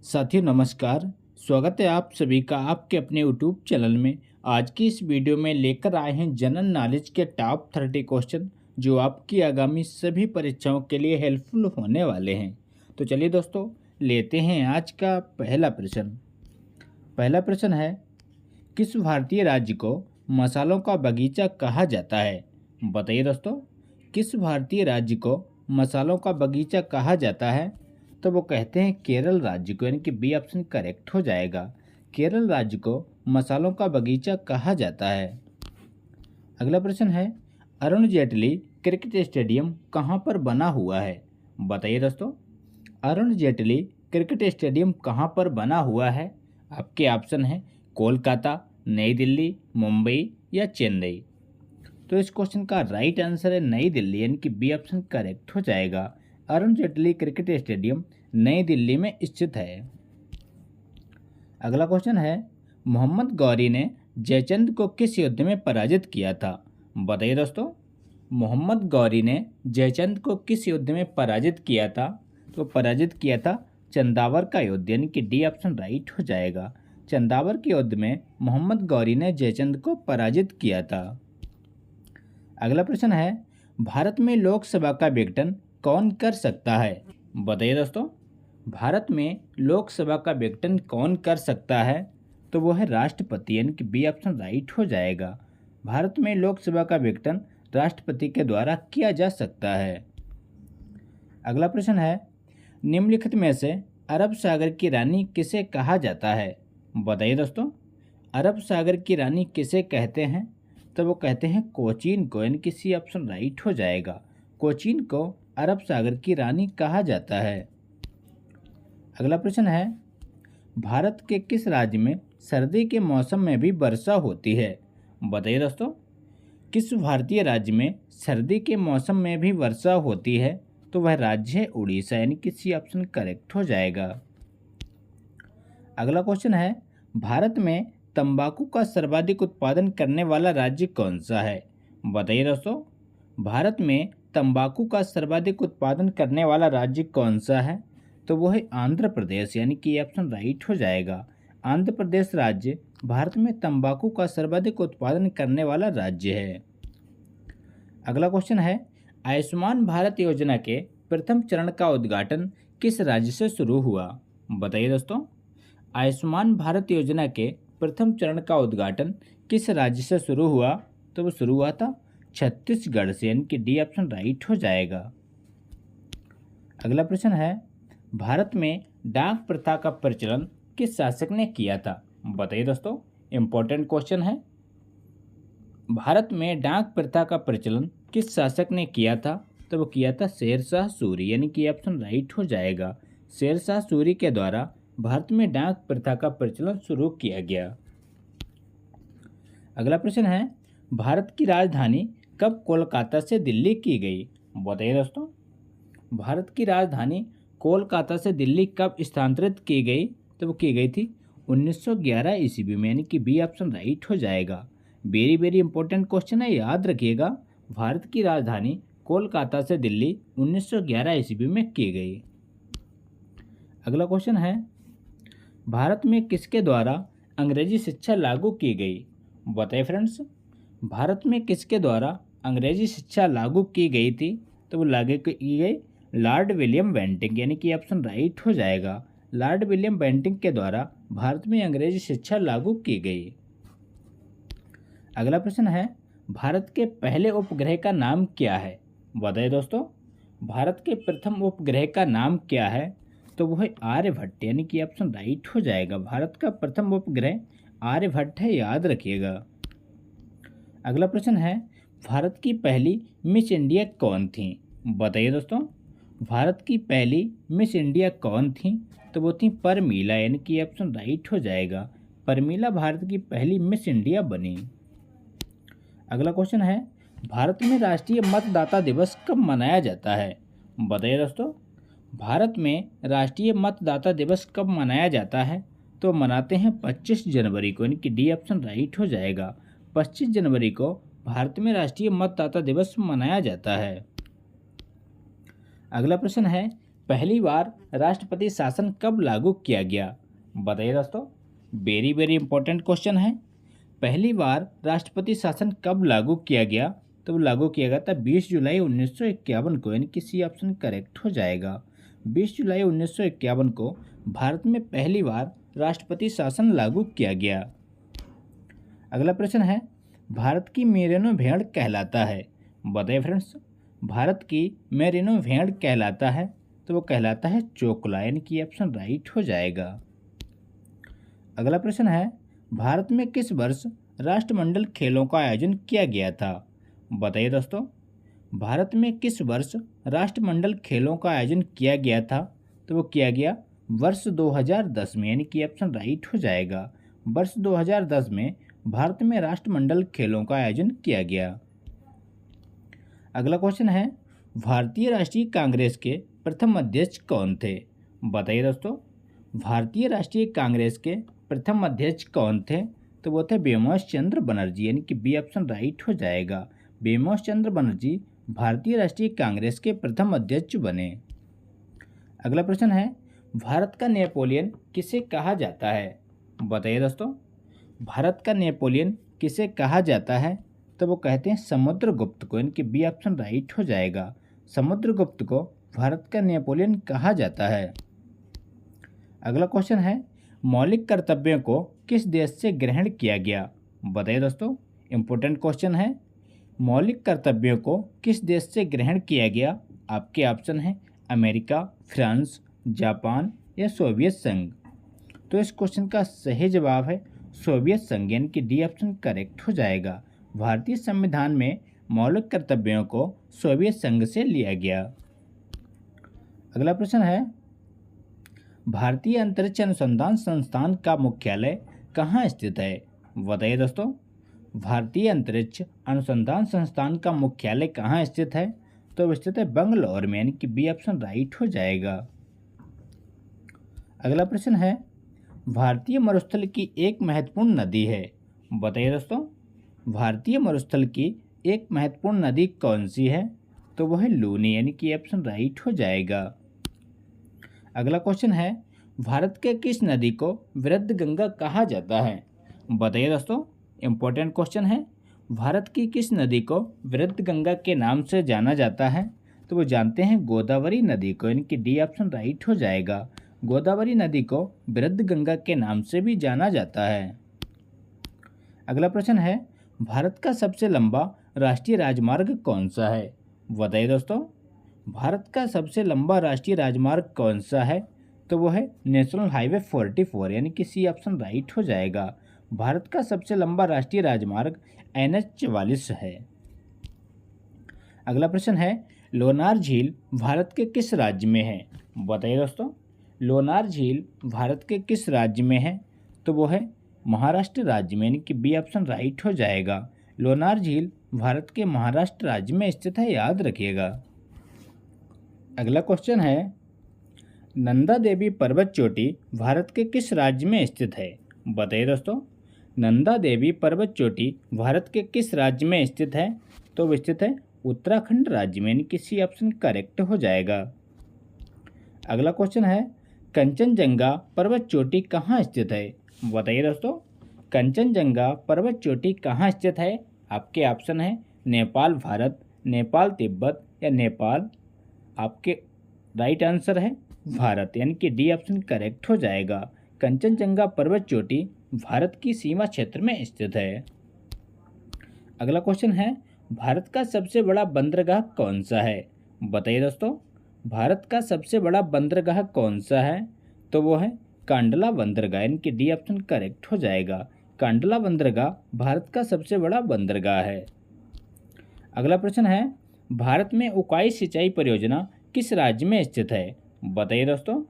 साथियों नमस्कार। स्वागत है आप सभी का आपके अपने यूट्यूब चैनल में। आज की इस वीडियो में लेकर आए हैं जनरल नॉलेज के टॉप 30 क्वेश्चन जो आपकी आगामी सभी परीक्षाओं के लिए हेल्पफुल होने वाले हैं। तो चलिए दोस्तों लेते हैं आज का पहला प्रश्न। पहला प्रश्न है, किस भारतीय राज्य को मसालों का बगीचा कहा जाता है? बताइए दोस्तों, किस भारतीय राज्य को मसालों का बगीचा कहा जाता है? तो वो कहते हैं केरल राज्य को, यानी कि बी ऑप्शन करेक्ट हो जाएगा। केरल राज्य को मसालों का बगीचा कहा जाता है। अगला प्रश्न है, अरुण जेटली क्रिकेट स्टेडियम कहाँ पर बना हुआ है? बताइए दोस्तों, अरुण जेटली क्रिकेट स्टेडियम कहाँ पर बना हुआ है? आपके ऑप्शन है कोलकाता, नई दिल्ली, मुंबई या चेन्नई। तो इस क्वेश्चन का राइट आंसर है नई दिल्ली, यानी कि बी ऑप्शन करेक्ट हो जाएगा। अरुण जेटली क्रिकेट स्टेडियम नई दिल्ली में स्थित है। अगला क्वेश्चन है, मोहम्मद गौरी ने जयचंद को किस युद्ध में पराजित किया था? बताइए दोस्तों, मोहम्मद गौरी ने जयचंद को किस युद्ध में पराजित किया था? तो पराजित किया था चंदावर का युद्ध, यानी कि डी ऑप्शन राइट हो जाएगा। चंदावर के युद्ध में मोहम्मद गौरी ने जयचंद को पराजित किया था। अगला प्रश्न है, भारत में लोकसभा का विघटन कौन कर सकता है? बताइए दोस्तों, भारत में लोकसभा का विघटन कौन कर सकता है? तो वो है राष्ट्रपति, यानी कि बी ऑप्शन राइट हो जाएगा। भारत में लोकसभा का विघटन राष्ट्रपति के द्वारा किया जा सकता है। अगला प्रश्न है, निम्नलिखित में से अरब सागर की रानी किसे कहा जाता है? बताइए दोस्तों, अरब सागर की रानी किसे कहते हैं? तो वो कहते हैं कोचीन को, यानी कि सी ऑप्शन राइट हो जाएगा। कोचीन को अरब सागर की रानी कहा जाता है। अगला प्रश्न है, भारत के किस राज्य में सर्दी के मौसम में भी वर्षा होती है? बताइए दोस्तों, किस भारतीय राज्य में सर्दी के मौसम में भी वर्षा होती है? तो वह राज्य है उड़ीसा, यानी कि सी ऑप्शन करेक्ट हो जाएगा। अगला क्वेश्चन है, भारत में तंबाकू का सर्वाधिक उत्पादन करने वाला राज्य कौन सा है? बताइए दोस्तों, भारत में तंबाकू का सर्वाधिक उत्पादन करने वाला राज्य कौन सा है? तो वो है आंध्र प्रदेश, यानी कि ये ऑप्शन राइट हो जाएगा। आंध्र प्रदेश राज्य भारत में तंबाकू का सर्वाधिक उत्पादन करने वाला राज्य है। अगला क्वेश्चन है, आयुष्मान भारत योजना के प्रथम चरण का उद्घाटन किस राज्य से शुरू हुआ? बताइए दोस्तों, आयुष्मान भारत योजना के प्रथम चरण का उद्घाटन किस राज्य से शुरू हुआ? तो वो शुरू हुआ था छत्तीसगढ़ से, यानी कि डी ऑप्शन राइट हो जाएगा। अगला प्रश्न है, भारत में डाक प्रथा का प्रचलन किस शासक ने किया था? बताइए दोस्तों, इंपॉर्टेंट क्वेश्चन है। भारत में डाक प्रथा का प्रचलन किस शासक ने किया था? तो वो किया था शेरशाह सूरी, यानी कि ऑप्शन राइट हो जाएगा। शेरशाह सूरी के द्वारा भारत में डाक प्रथा का प्रचलन शुरू किया गया। अगला प्रश्न है, भारत की राजधानी कब कोलकाता से दिल्ली की गई? बताइए दोस्तों, भारत की राजधानी कोलकाता से दिल्ली कब स्थानांतरित की गई? तो वो की गई थी 1911 ईस्वी में, यानी कि बी ऑप्शन राइट हो जाएगा। वेरी वेरी इंपॉर्टेंट क्वेश्चन है, याद रखिएगा। भारत की राजधानी कोलकाता से दिल्ली 1911 ईस्वी में की गई। अगला क्वेश्चन है, भारत में किसके द्वारा अंग्रेजी शिक्षा लागू की गई? बताइए फ्रेंड्स, भारत में किसके द्वारा अंग्रेजी शिक्षा लागू की गई थी? तो वो लागू की गई लॉर्ड विलियम बेंटिंक, यानी कि ऑप्शन राइट हो जाएगा। लॉर्ड विलियम बेंटिंक के द्वारा भारत में अंग्रेजी शिक्षा लागू की गई। अगला प्रश्न है, भारत के पहले उपग्रह का नाम क्या है? बताइए दोस्तों, भारत के प्रथम उपग्रह का नाम क्या है? तो वो है आर्यभट्ट, यानी कि ऑप्शन राइट हो जाएगा। भारत का प्रथम उपग्रह आर्यभट्ट है, याद रखिएगा। अगला प्रश्न है, भारत की पहली मिस इंडिया कौन थी? बताइए दोस्तों, भारत की पहली मिस इंडिया कौन थी? तो वो थी परमीला, यानी कि ऑप्शन राइट हो जाएगा। परमीला भारत की पहली मिस इंडिया बनी। अगला क्वेश्चन है, भारत में राष्ट्रीय मतदाता दिवस कब मनाया जाता है? बताइए दोस्तों, भारत में राष्ट्रीय मतदाता दिवस कब मनाया जाता है? तो मनाते हैं 25 जनवरी को, यानी कि डी ऑप्शन राइट हो जाएगा। 25 जनवरी को भारत में राष्ट्रीय मतदाता दिवस मनाया जाता है। अगला प्रश्न है, पहली बार राष्ट्रपति शासन कब लागू किया गया? बताइए दोस्तों, वेरी वेरी इंपॉर्टेंट क्वेश्चन है। पहली बार राष्ट्रपति शासन कब लागू किया गया? तो वो लागू किया गया था 20 जुलाई 1951 को, यानी कि सी ऑप्शन करेक्ट हो जाएगा। 20 जुलाई 1951 को भारत में पहली बार राष्ट्रपति शासन लागू किया गया। अगला प्रश्न है, भारत की मेरिनो भेड़ कहलाता है? बताइए फ्रेंड्स, भारत की मेरिनो भेड़ कहलाता है? तो वो कहलाता है चोकला, यानी कि ऑप्शन राइट हो जाएगा। अगला प्रश्न है, भारत में किस वर्ष राष्ट्रमंडल खेलों का आयोजन किया गया था? बताइए दोस्तों, भारत में किस वर्ष राष्ट्रमंडल खेलों का आयोजन किया गया था? तो वो किया गया वर्ष 2010 में, यानी कि ऑप्शन राइट हो जाएगा। वर्ष 2010 में भारत में राष्ट्रमंडल खेलों का आयोजन किया गया। अगला क्वेश्चन है, भारतीय राष्ट्रीय कांग्रेस के प्रथम अध्यक्ष कौन थे? बताइए दोस्तों, भारतीय राष्ट्रीय कांग्रेस के प्रथम अध्यक्ष कौन थे? तो वो थे बेमोस चंद्र बनर्जी, यानी कि बी ऑप्शन राइट हो जाएगा। बेमोस चंद्र बनर्जी भारतीय राष्ट्रीय कांग्रेस के प्रथम अध्यक्ष बने। अगला प्रश्न है, भारत का नेपोलियन किसे कहा जाता है? बताइए दोस्तों, भारत का नेपोलियन किसे कहा जाता है? तो वो कहते हैं समुद्रगुप्त को, यानी कि बी ऑप्शन राइट हो जाएगा। समुद्रगुप्त को भारत का नेपोलियन कहा जाता है। अगला क्वेश्चन है, मौलिक कर्तव्यों को किस देश से ग्रहण किया गया? बताइए दोस्तों, इंपॉर्टेंट क्वेश्चन है। मौलिक कर्तव्यों को किस देश से ग्रहण किया गया? आपके ऑप्शन है अमेरिका, फ्रांस, जापान या सोवियत संघ। तो इस क्वेश्चन का सही जवाब है सोवियत संघ, यानी कि डी ऑप्शन करेक्ट हो जाएगा। भारतीय संविधान में मौलिक कर्तव्यों को सोवियत संघ से लिया गया। अगला प्रश्न है, भारतीय अंतरिक्ष अनुसंधान संस्थान का मुख्यालय कहाँ स्थित है? बताइए दोस्तों, भारतीय अंतरिक्ष अनुसंधान संस्थान का मुख्यालय कहाँ स्थित है? तो स्थित है बंगलौर में, यानी कि बी ऑप्शन राइट हो जाएगा। अगला प्रश्न है, भारतीय मरुस्थल की एक महत्वपूर्ण नदी है? बताइए दोस्तों, भारतीय मरुस्थल की एक महत्वपूर्ण नदी कौन सी है? तो वह है लूनी, यानी कि ऑप्शन राइट हो जाएगा। अगला क्वेश्चन है, भारत के किस नदी को वृद्ध गंगा कहा जाता है? बताइए दोस्तों, इंपॉर्टेंट क्वेश्चन है। भारत की किस नदी को वृद्ध गंगा के नाम से जाना जाता है? तो वो जानते हैं गोदावरी नदी को, यानी कि डी ऑप्शन राइट हो जाएगा। गोदावरी नदी को वृद्ध गंगा के नाम से भी जाना जाता है। अगला प्रश्न है, भारत का सबसे लंबा राष्ट्रीय राजमार्ग कौन सा है? बताइए दोस्तों, भारत का सबसे लंबा राष्ट्रीय राजमार्ग कौन सा है? तो वो है नेशनल हाईवे 44, यानी कि सी ऑप्शन राइट हो जाएगा। भारत का सबसे लंबा राष्ट्रीय राजमार्ग NH 44 है। अगला प्रश्न है, लोनार झील भारत के किस राज्य में है? बताइए दोस्तों, लोनार झील भारत के किस राज्य में है? तो वो है महाराष्ट्र राज्य में, यानी कि बी ऑप्शन राइट हो जाएगा। लोनार झील भारत के महाराष्ट्र राज्य में स्थित है, याद रखिएगा। अगला क्वेश्चन है, नंदा देवी पर्वत चोटी भारत के किस राज्य में स्थित है? बताइए दोस्तों, नंदा देवी पर्वत चोटी भारत के किस राज्य में स्थित है? तो वो स्थित है उत्तराखंड राज्य में, यानी कि सी ऑप्शन करेक्ट हो जाएगा। अगला क्वेश्चन है, कंचनजंगा पर्वत चोटी कहाँ स्थित है? बताइए दोस्तों, कंचनजंगा पर्वत चोटी कहाँ स्थित है? आपके ऑप्शन है नेपाल भारत, नेपाल तिब्बत या नेपाल। आपके राइट आंसर है भारत, यानी कि डी ऑप्शन करेक्ट हो जाएगा। कंचनजंगा पर्वत चोटी भारत की सीमा क्षेत्र में स्थित है। अगला क्वेश्चन है, भारत का सबसे बड़ा बंदरगाह कौन सा है? बताइए दोस्तों, भारत का सबसे बड़ा बंदरगाह कौन सा है? तो वो है कांडला बंदरगाह, यानी कि डी ऑप्शन करेक्ट हो जाएगा। कांडला बंदरगाह भारत का सबसे बड़ा बंदरगाह है। अगला प्रश्न है, भारत में उकाई सिंचाई परियोजना किस राज्य में स्थित है? बताइए दोस्तों,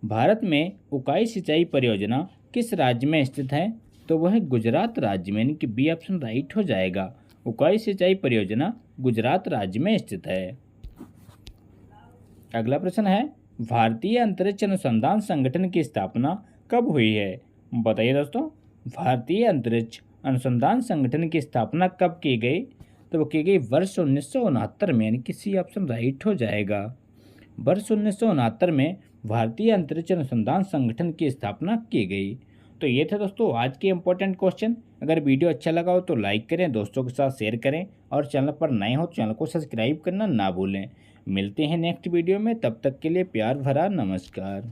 भारत में उकाई सिंचाई परियोजना किस राज्य में स्थित है? तो वह है गुजरात राज्य में, यानी कि बी ऑप्शन राइट हो जाएगा। उकाई सिंचाई परियोजना गुजरात राज्य में स्थित है। अगला प्रश्न है, भारतीय अंतरिक्ष अनुसंधान संगठन की स्थापना कब हुई है? बताइए दोस्तों, भारतीय अंतरिक्ष अनुसंधान संगठन की स्थापना कब की गई? तो वो की गई वर्ष 1969 में, यानी कि सी ऑप्शन राइट हो जाएगा। वर्ष 1969 में भारतीय अंतरिक्ष अनुसंधान संगठन की स्थापना की गई। तो ये थे दोस्तों आज के इंपॉर्टेंट क्वेश्चन। अगर वीडियो अच्छा लगा हो तो लाइक करें, दोस्तों के साथ शेयर करें और चैनल पर नए हो तो चैनल को सब्सक्राइब करना ना भूलें। मिलते हैं नेक्स्ट वीडियो में, तब तक के लिए प्यार भरा नमस्कार।